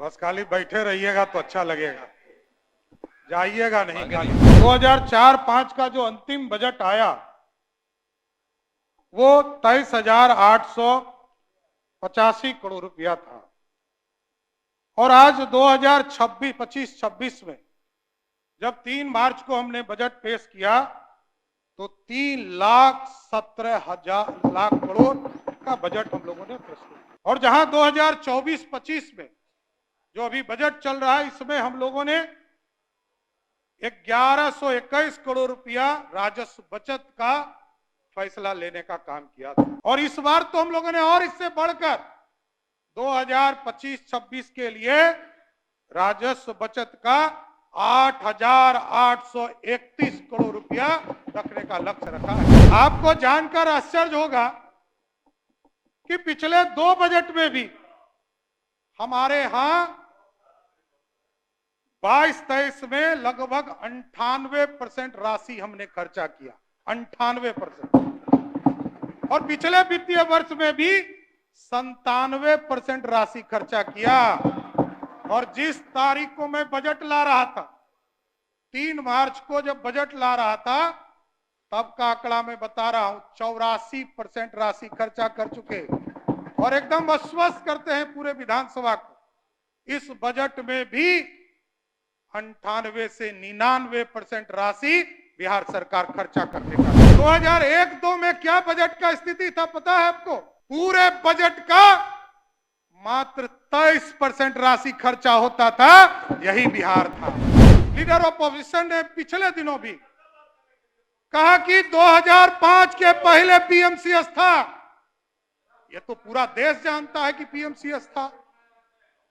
बस खाली बैठे रहिएगा तो अच्छा लगेगा, जाइएगा नहीं खाली। 2004-5 का जो अंतिम बजट आया वो 23,885 करोड़ रुपया था और आज 2025-26 में जब 3 मार्च को हमने बजट पेश किया तो 3,17,000 करोड़ का बजट हम लोगों ने पेश किया। और जहां 2024-25 में जो अभी बजट चल रहा है इसमें हम लोगों ने 1121 करोड़ रुपया राजस्व बचत का फैसला लेने का काम किया था। और इस बार तो हम लोगों ने और इससे बढ़कर 2025-26 के लिए राजस्व बचत का 8,831 करोड़ रुपया रखने का लक्ष्य रखा है। आपको जानकर आश्चर्य होगा कि पिछले 2 बजट में भी हमारे यहां 22-23 में लगभग 98% राशि हमने खर्चा किया, 98%। और पिछले वित्तीय वर्ष में भी 97% राशि खर्चा किया। और जिस तारीख को मैं बजट ला रहा था, 3 मार्च को जब बजट ला रहा था, तब का आंकड़ा मैं बता रहा हूं, 84% राशि खर्चा कर चुके और एकदम आश्वस्त करते हैं पूरे विधानसभा को, इस बजट में भी 98 से 99% राशि बिहार सरकार खर्चा करने का। 2001-2 में क्या बजट का स्थिति था पता है आपको? पूरे बजट का मात्र 23% राशि खर्चा होता था, यही बिहार था। लीडर ऑफ अपोजिशन ने पिछले दिनों भी कहा कि 2005 के पहले पीएमसीएस था। ये तो पूरा देश जानता है कि पीएमसीएस था।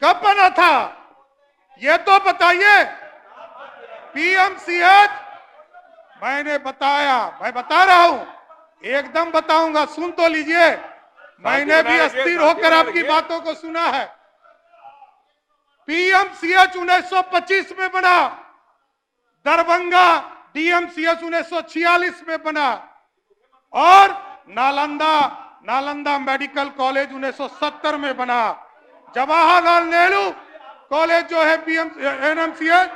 कब बना था ये तो बताइए। पीएमसीएच मैंने बताया, मैं बता रहा हूं, एकदम बताऊंगा, सुन तो लीजिए। मैंने भी अस्थिर होकर आपकी बातों को सुना है। पीएमसीएच 1925 में बना, दरभंगा डीएमसीएच 1946 में बना और नालंदा मेडिकल कॉलेज 1970 में बना। जवाहरलाल नेहरू कॉलेज जो है एनएमसीएच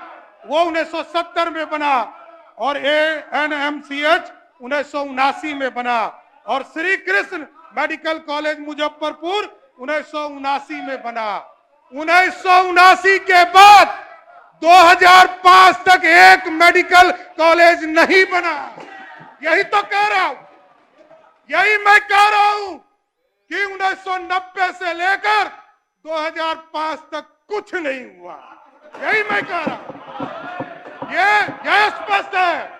वो 1970 में बना और एएनएमसीएच 1979 में बना और श्री कृष्ण मेडिकल कॉलेज मुजफ्फरपुर 1979 में बना। 1979 के बाद 2005 तक एक मेडिकल कॉलेज नहीं बना। यही तो कह रहा हूं, यही मैं कह रहा हूं कि 1990 से लेकर 2005 तक कुछ नहीं हुआ। यही मैं कह रहा हूं, ये स्पष्ट है।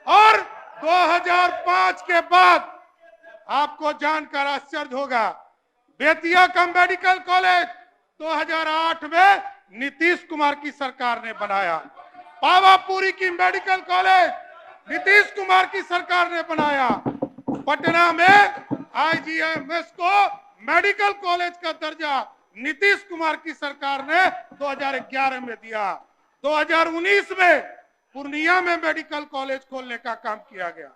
और 2005 के बाद आपको जानकर आश्चर्य होगा, बेतिया का मेडिकल कॉलेज 2008 में नीतीश कुमार की सरकार ने बनाया। पावापुरी की मेडिकल कॉलेज नीतीश कुमार की सरकार ने बनाया। पटना में आईजीएमएस को मेडिकल कॉलेज का दर्जा नीतीश कुमार की सरकार ने 2011 में दिया। 2019 में पूर्णिया में मेडिकल कॉलेज खोलने का काम किया गया।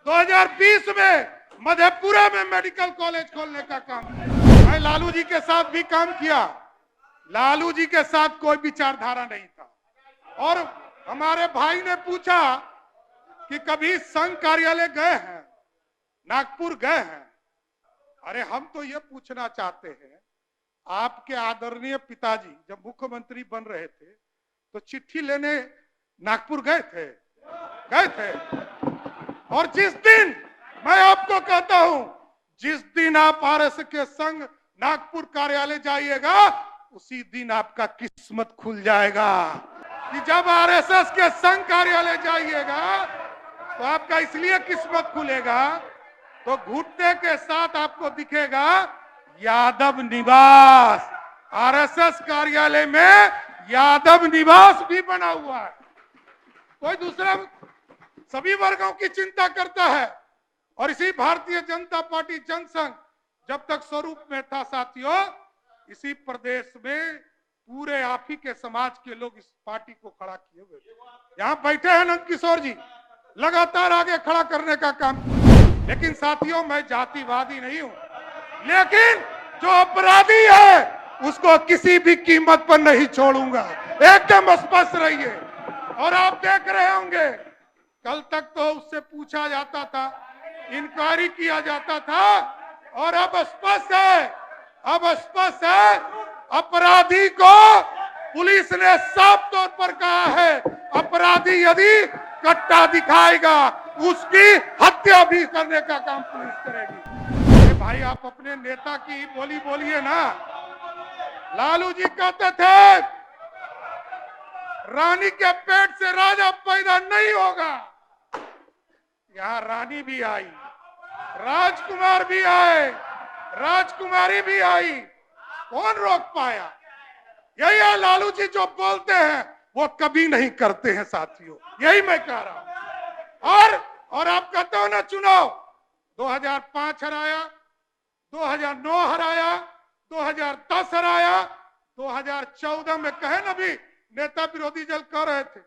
2020 में मधेपुरा में मेडिकल कॉलेज खोलने का काम किया। मैं लालू जी के साथ भी काम किया। लालू जी के साथ कोई विचारधारा नहीं था। और हमारे भाई ने पूछा कि कभी संघ कार्यालय गए हैं, नागपुर गए हैं। अरे हम तो ये पूछना चाहते हैं, आपके आदरणीय पिताजी जब मुख्यमंत्री बन रहे थे तो चिट्ठी लेने नागपुर गए थे? और जिस दिन, मैं आपको कहता हूं, जिस दिन आप आरएसएस के संघ नागपुर कार्यालय जाइएगा उसी दिन आपका किस्मत खुल जाएगा। कि जब आरएसएस के संघ कार्यालय जाइएगा तो आपका इसलिए किस्मत खुलेगा तो घुटने के साथ आपको दिखेगा यादव निवास। आरएसएस कार्यालय में यादव निवास भी बना हुआ है। कोई दूसरा सभी वर्गों की चिंता करता है। और इसी भारतीय जनता पार्टी जनसंघ जब तक स्वरूप में था साथियों, इसी प्रदेश में पूरे आप ही के समाज के लोग इस पार्टी को खड़ा किए हुए। यहाँ बैठे हैं नंद किशोर जी, लगातार आगे खड़ा करने का काम। लेकिन साथियों, मैं जातिवादी नहीं हूं, लेकिन जो अपराधी है उसको किसी भी कीमत पर नहीं छोड़ूंगा। एकदम स्पष्ट रहिए। और आप देख रहे होंगे, कल तक तो उससे पूछा जाता था, इंक्वायरी किया जाता था, और अब स्पष्ट है, अब स्पष्ट है, अपराधी को पुलिस ने साफ तौर पर कहा है, अपराधी यदि कट्टा दिखाएगा उसकी हत्या भी करने का काम पुलिस करेगी। अरे भाई, आप अपने नेता की बोली बोलिए ना। लालू जी कहते थे रानी के पेट से राजा पैदा नहीं होगा। यहां रानी भी आई, राजकुमार भी आए, राजकुमारी भी आई, कौन रोक पाया? यही है लालू जी, जो बोलते हैं वो कभी नहीं करते हैं साथियों, यही मैं कह रहा हूं। और आप कहते हो ना, चुनाव 2005 हराया, 2009 हराया, 2010 हराया, 2014 में कहे ना, भी नेता विरोधी दल कह रहे थे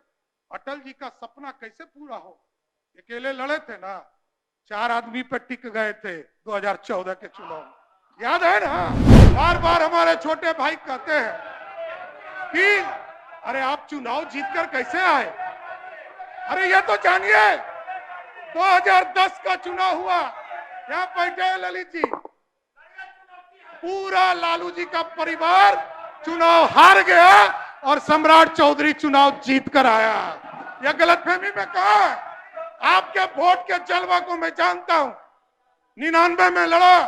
अटल जी का सपना कैसे पूरा हो, अकेले लड़े थे ना, 4 आदमी पे टिक गए थे 2014 के चुनाव, याद है ना? बार बार हमारे छोटे भाई कहते हैं कि अरे आप चुनाव जीतकर कैसे आए। अरे ये तो जानिए, 2010 का चुनाव हुआ, यहाँ बैठे हैं ललित जी, पूरा लालू जी का परिवार चुनाव हार गया और सम्राट चौधरी चुनाव जीत कर आया। यह गलतफहमी में कहा है। आपके वोट के जलवा को मैं जानता हूं। 99 में लड़ा,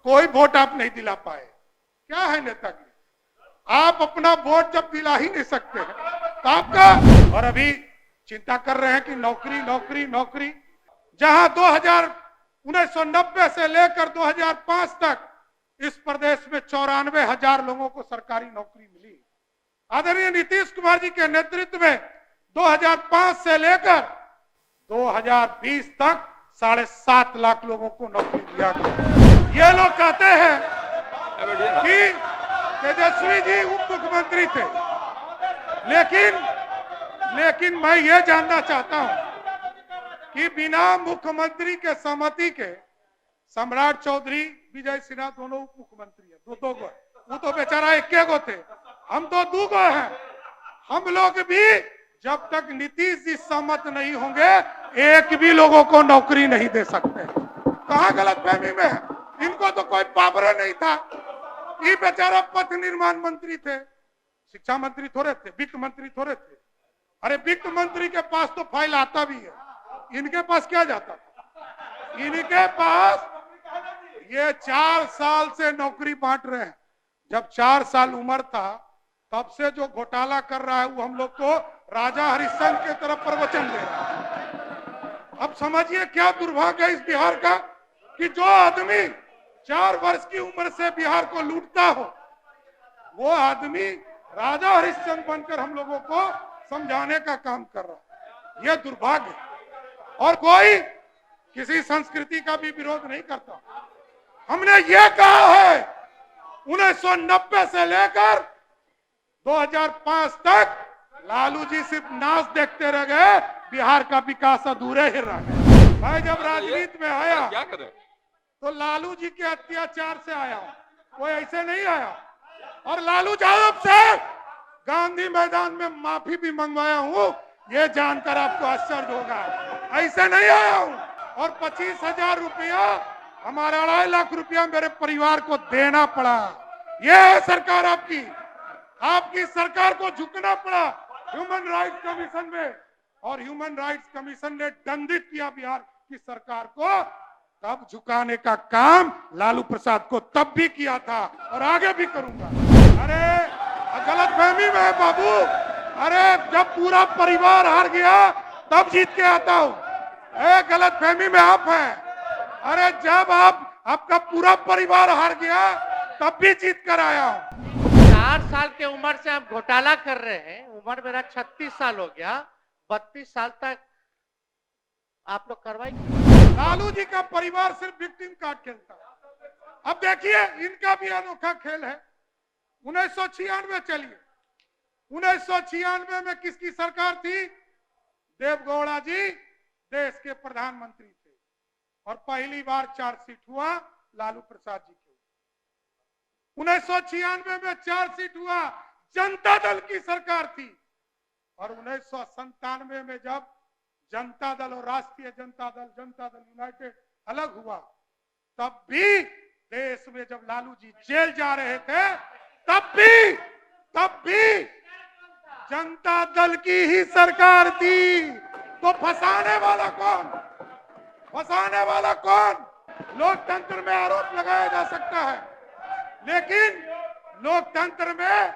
कोई वोट आप नहीं दिला पाए। क्या है नेतागिरी? आप अपना वोट जब दिला ही नहीं सकते हैं तो आपका, और अभी चिंता कर रहे हैं कि नौकरी नौकरी नौकरी, जहां 1990 से लेकर 2005 तक इस प्रदेश में 94,000 लोगों को सरकारी नौकरी मिली। आदरणीय नीतीश कुमार जी के नेतृत्व में 2005 से लेकर 2020 तक 7.5 लाख लोगों को नौकरी दिया गया। ये लोग कहते हैं कि तेजस्वी जी उप मुख्यमंत्री थे, लेकिन मैं ये जानना चाहता हूं कि बिना मुख्यमंत्री के सहमति के सम्राट चौधरी, विजय सिन्हा दोनों उप मुख्यमंत्री है, दो गो, वो तो बेचारा एक गो थे, हम तो 2 गो हैं। हम लोग भी जब तक नीतीश जी सहमत नहीं होंगे एक भी लोगों को नौकरी नहीं दे सकते। कहां गलतफहमी में है? इनको तो कोई पावर नहीं था। ये बेचारा पथ निर्माण मंत्री थे, शिक्षा मंत्री थोड़े थे, वित्त मंत्री थोड़े थे। अरे वित्त मंत्री के पास तो फाइल आता भी है, इनके पास क्या जाता था? इनके पास ये 4 साल से नौकरी बांट रहे हैं। जब 4 साल उम्र था तब से जो घोटाला कर रहा है वो हम लोग को राजा हरिश्चंद्र के तरफ प्रवचन दे रहा है। अब समझिए क्या दुर्भाग्य है इस बिहार का कि जो आदमी 4 वर्ष की उम्र से बिहार को लूटता हो, वो आदमी राजा हरिश्चंद्र बनकर हम लोगों को समझाने का काम कर रहा है। यह दुर्भाग्य है। और कोई किसी संस्कृति का भी विरोध नहीं करता। हमने ये कहा है 1990 से लेकर 2005 तक लालू जी सिर्फ नाच देखते रह गए, बिहार का विकास अधूरे ही रह गए। मैं जब राजनीति में आया क्या करें? तो लालू जी के अत्याचार से आया हूं, कोई ऐसे नहीं आया। और लालू यादव से गांधी मैदान में माफी भी मंगवाया हूं, ये जानकर आपको आश्चर्य होगा। ऐसे नहीं आया हूं। और 25,000 रुपया, हमारा 2.5 लाख रुपया मेरे परिवार को देना पड़ा। ये है सरकार आपकी। आपकी सरकार को झुकना पड़ा ह्यूमन राइट्स कमीशन में, और ह्यूमन राइट्स कमीशन ने दंडित किया बिहार की सरकार को। तब झुकाने का काम लालू प्रसाद को तब भी किया था और आगे भी करूंगा। अरे गलतफहमी में है बाबू। अरे जब पूरा परिवार हार गया तब जीत के आता हूं। गलतफहमी में आप हैं। अरे जब आपका पूरा परिवार हार गया तब भी जीत कर आया हूं। 4 साल की उम्र से आप घोटाला कर रहे हैं। उम्र मेरा 36 साल हो गया, 32 साल तक आप लोग कार्रवाई। लालू जी का परिवार सिर्फ विक्टिम कार्ड खेलता है। अब देखिए इनका भी अनोखा खेल है। 1996 चलिए, 1996 में किसकी सरकार थी? देवगौड़ा जी देश के प्रधानमंत्री थे और पहली बार चार्जशीट हुआ लालू प्रसाद जी के। 1996 में 4 सीट हुआ, जनता दल की सरकार थी। और 1997 में जब जनता दल और राष्ट्रीय जनता दल यूनाइटेड अलग हुआ, तब भी देश में जब लालू जी जेल जा रहे थे, तब भी जनता दल की ही सरकार थी। तो फंसाने वाला कौन? लोकतंत्र में आरोप लगाया जा सकता है, लेकिन लोकतंत्र में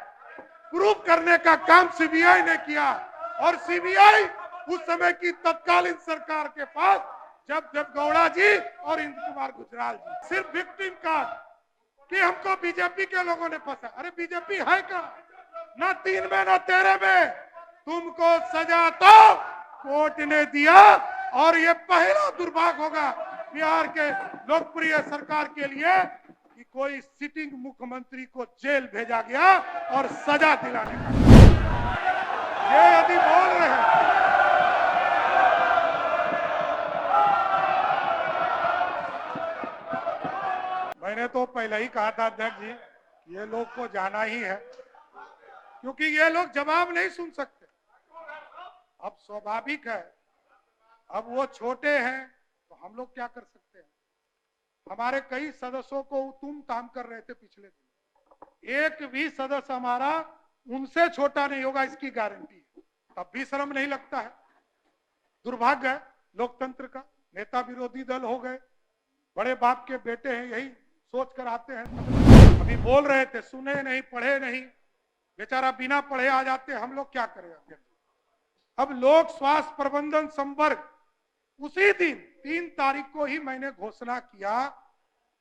प्रूफ करने का काम सीबीआई ने किया। और सीबीआई उस समय की तत्कालीन सरकार के पास जब देवगौड़ा जी और इंद्र कुमार गुजराल जी सिर्फ विक्टिम कार्ड कि हमको बीजेपी के लोगों ने फंसा। अरे बीजेपी है क्या? ना 3 में ना 13 में तुमको सजा तो कोर्ट ने दिया। और ये पहला दुर्भाग्य होगा बिहार के लोकप्रिय सरकार के लिए कि कोई सिटिंग मुख्यमंत्री को जेल भेजा गया और सजा दिलाने का। ये यदि बोल रहे हैं मैंने तो पहले ही कहा था अध्यक्ष जी, ये लोग को जाना ही है, क्योंकि ये लोग जवाब नहीं सुन सकते। अब स्वाभाविक है, अब वो छोटे हैं तो हम लोग क्या कर सकते हैं। हमारे कई सदस्यों को तुम काम कर रहे थे पिछले दिन, एक भी सदस्य हमारा उनसे छोटा नहीं होगा, इसकी गारंटी है। तब भी शर्म नहीं लगता है। दुर्भाग्य है लोकतंत्र का। नेता विरोधी दल हो गए, बड़े बाप के बेटे हैं, यही सोच कर आते हैं। अभी बोल रहे थे, सुने नहीं, पढ़े नहीं, बेचारा बिना पढ़े आ जाते। हम लोग क्या करें। अब लोक स्वास्थ्य प्रबंधन संवर्ग, उसी दिन 3 तारीख को ही मैंने घोषणा किया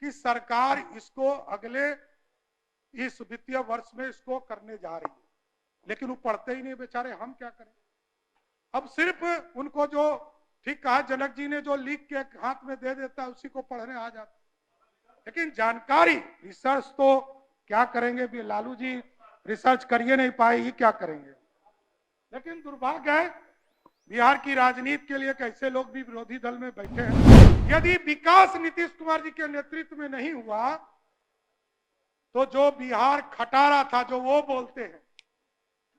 कि सरकार इसको अगले इस वित्तीय वर्ष में इसको करने जा रही है, लेकिन वो पढ़ते ही नहीं बेचारे। हम क्या करें। अब सिर्फ उनको जो ठीक कहा जनक जी ने, जो लिख के हाथ में दे देता है उसी को पढ़ने आ जाता, लेकिन जानकारी रिसर्च तो क्या करेंगे। भी लालू जी रिसर्च करिए नहीं पाए, ये क्या करेंगे। लेकिन दुर्भाग्य है बिहार की राजनीति के लिए कैसे लोग भी विरोधी दल में बैठे हैं। यदि विकास नीतीश कुमार जी के नेतृत्व में नहीं हुआ तो जो बिहार खटारा था, जो वो बोलते हैं,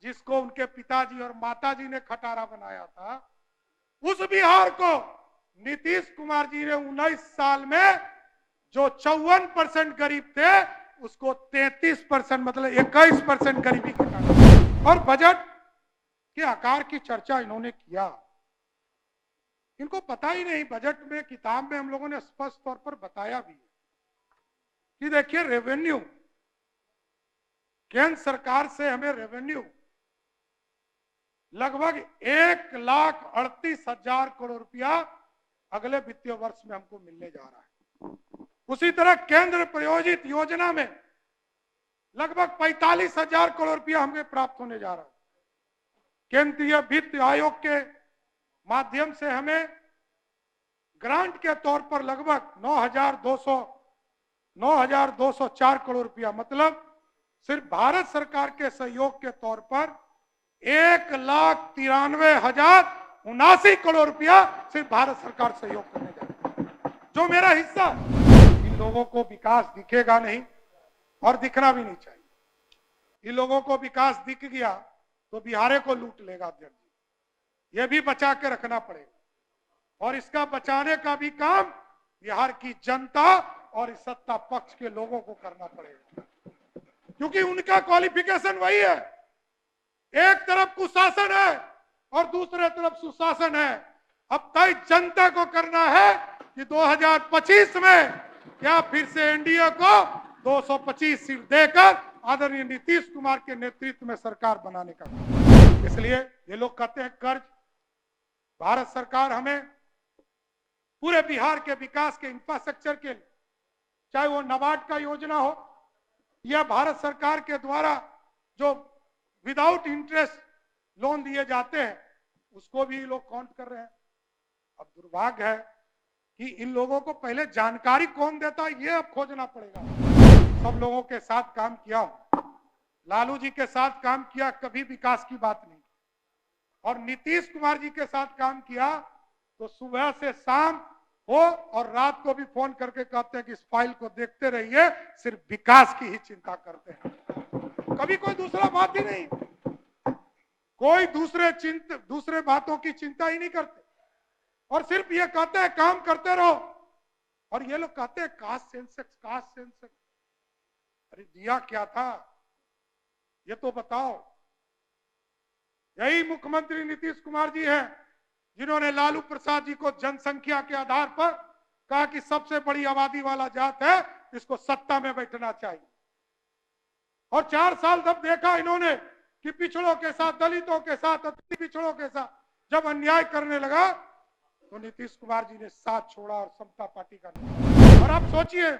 जिसको उनके पिताजी और माताजी ने खटारा बनाया था, उस बिहार को नीतीश कुमार जी ने 19 साल में जो 54% गरीब थे उसको 33%, मतलब 21% गरीबी घटा। और बजट के आकार की चर्चा इन्होंने किया। इनको पता ही नहीं, बजट में किताब में हम लोगों ने स्पष्ट तौर पर बताया भी है कि देखिए रेवेन्यू, केंद्र सरकार से हमें रेवेन्यू लगभग 1,38,000 करोड़ रुपया अगले वित्तीय वर्ष में हमको मिलने जा रहा है। उसी तरह केंद्र प्रायोजित योजना में लगभग 45,000 करोड़ रुपया हमें प्राप्त होने जा रहा है। केंद्रीय वित्त आयोग के माध्यम से हमें ग्रांट के तौर पर लगभग 9,204 करोड़ रुपया, मतलब सिर्फ भारत सरकार के सहयोग के तौर पर 1,93,079 करोड़ रुपया सिर्फ भारत सरकार सहयोग करने जा रही है। जो मेरा हिस्सा, इन लोगों को विकास दिखेगा नहीं और दिखना भी नहीं चाहिए। इन लोगों को विकास दिख गया तो बिहार को लूट लेगा अध्यक्ष जी। यह भी बचा के रखना पड़ेगा और इसका बचाने का भी काम बिहार की जनता और इस सत्ता पक्ष के लोगों को करना पड़ेगा, क्योंकि उनका क्वालिफिकेशन वही है। एक तरफ कुशासन है और दूसरे तरफ सुशासन है। अब तय जनता को करना है कि 2025 में क्या फिर से एनडीए को 225 सीट देकर आदरणीय नीतीश कुमार के नेतृत्व में सरकार बनाने का। इसलिए ये लोग कहते हैं कर्ज, भारत सरकार हमें पूरे बिहार के विकास के इंफ्रास्ट्रक्चर के लिए, चाहे वो नाबार्ड का योजना हो या भारत सरकार के द्वारा जो विदाउट इंटरेस्ट लोन दिए जाते हैं, उसको भी लोग काउंट कर रहे हैं। अब दुर्भाग्य है कि इन लोगों को पहले जानकारी कौन देता है, ये अब खोजना पड़ेगा। सब लोगों के साथ काम किया, लालू जी के साथ काम किया, कभी विकास की बात नहीं, और नीतीश कुमार जी के साथ काम किया तो सुबह से शाम हो और रात को भी फोन करके कहते हैं कि इस फाइल को देखते रहिए, सिर्फ विकास की ही चिंता करते हैं, कभी कोई दूसरा बात ही नहीं, कोई दूसरे बातों की चिंता ही नहीं करते, और सिर्फ ये कहते हैं काम करते रहो। और ये लोग कहते हैं कास्ट सेंसस, कास्ट सेंसस। अरे दिया क्या था ये तो बताओ। यही मुख्यमंत्री नीतीश कुमार जी हैं जिन्होंने लालू प्रसाद जी को जनसंख्या के आधार पर कहा कि सबसे बड़ी आबादी वाला जात है, इसको सत्ता में बैठना चाहिए। और 4 साल तब देखा इन्होंने कि पिछड़ों के साथ, दलितों के साथ, अति पिछड़ों के साथ जब अन्याय करने लगा तो नीतीश कुमार जी ने साथ छोड़ा और समता पार्टी का। और आप सोचिए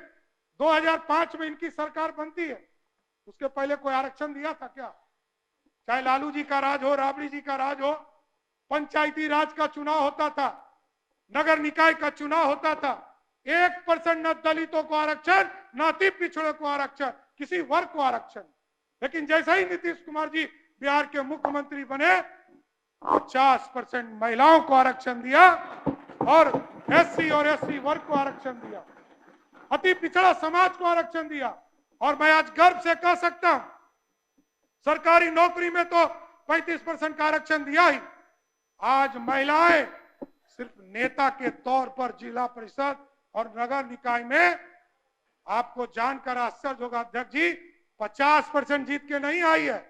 2005 में इनकी सरकार बनती है, उसके पहले कोई आरक्षण दिया था क्या? चाहे लालू जी का राज हो, राबड़ी जी का राज हो, पंचायती राज का चुनाव होता था, नगर निकाय का चुनाव होता था, 1% न दलितों को आरक्षण, न अति पिछड़ों को आरक्षण, किसी वर्ग को आरक्षण। लेकिन जैसा ही नीतीश कुमार जी बिहार के मुख्यमंत्री बने, 50% महिलाओं को आरक्षण दिया और एससी और एसटी वर्ग को आरक्षण दिया, अति पिछड़ा समाज को आरक्षण दिया। और मैं आज गर्व से कह सकता हूं, सरकारी नौकरी में तो 35% का आरक्षण दिया ही, आज महिलाएं सिर्फ नेता के तौर पर जिला परिषद और नगर निकाय में, आपको जानकर आश्चर्य होगा अध्यक्ष जी, 50% जीत के नहीं आई है,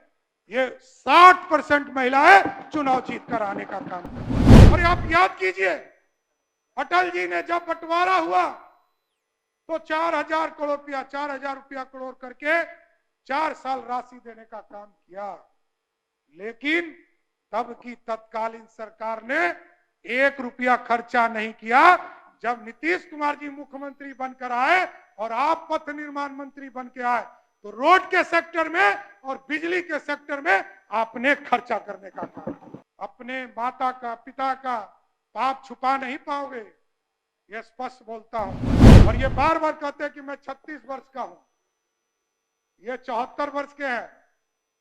ये 60% महिलाएं चुनाव जीत कर आने का काम। और आप याद कीजिए, अटल जी ने जब बंटवारा हुआ तो 4,000 करोड़ रुपया, 4,000 रुपया करोड़ करके 4 साल राशि देने का काम किया। लेकिन तब की तत्कालीन सरकार ने 1 रुपया खर्चा नहीं किया। जब नीतीश कुमार जी मुख्यमंत्री बनकर आए और आप पथ निर्माण मंत्री बन के आए, तो रोड के सेक्टर में और बिजली के सेक्टर में आपने खर्चा करने का काम। अपने माता का, पिता का पाप छुपा नहीं पाओगे, ये स्पष्ट बोलता हूं। और ये बार बार कहते हैं कि मैं 36 वर्ष का हूं, ये 74 वर्ष के हैं।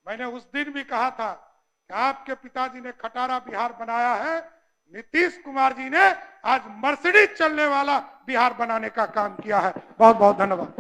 मैंने उस दिन भी कहा था कि आपके पिताजी ने खटारा बिहार बनाया है, नीतीश कुमार जी ने आज मर्सिडीज चलने वाला बिहार बनाने का काम किया है। बहुत बहुत धन्यवाद।